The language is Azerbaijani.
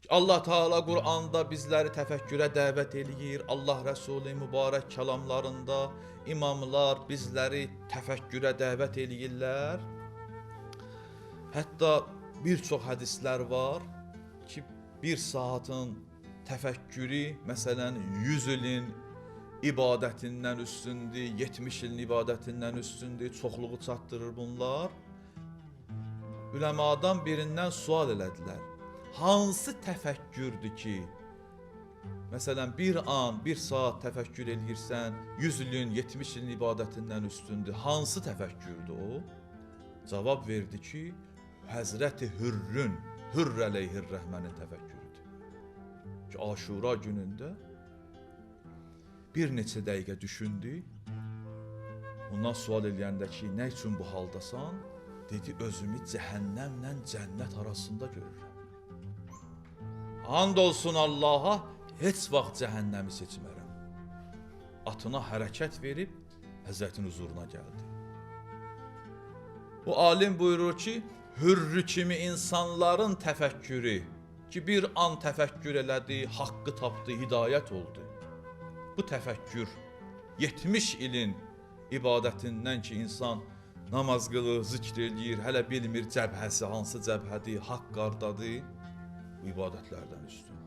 Allah Teala Quranda bizləri təfəkkürə dəvət eləyir. Allah Rəsulü mübarək kəlamlarında imamlar bizləri təfəkkürə dəvət eləyirlər. Hətta bir çox hədislər var ki, bir saatın təfəkkürü məsələn 100 ilin ibadətindən üstündür, 70 ilin ibadətindən üstündür, çoxluğu çatdırır bunlar. Üləmadan birindən sual elədilər. Hansı təfəkkürdür ki, məsələn bir an, bir saat təfəkkür eləyirsən, 100 ilin, 70 ilin ibadətindən üstündür. Hansı təfəkkürdür o? Cavab verdi ki, Həzrəti Hürrün, Hürr əleyhir-rəhmənin təfəkkürüdür. Ki, Aşura günündə bir neçə dəqiqə düşündü. Ondan sual eləyəndə ki, nə üçün bu haldasan? Dedi, özümü cəhənnəmlə cənnət arasında görürəm. And olsun Allaha, heç vaxt cəhənnəmi seçmərəm. Atına hərəkət verib, Həzrətin huzuruna gəldi. Bu alim buyurur ki, Hürrü kimi insanların təfəkkürü ki, bir an təfəkkür elədi, haqqı tapdı, hidayət oldu. Bu təfəkkür 70 ilin ibadətindən ki, insan namaz qılır, zikr eləyir, hələ bilmir cəbhəsi hansı cəbhədir, haqq qardadır, bu ibadətlərdən üstün.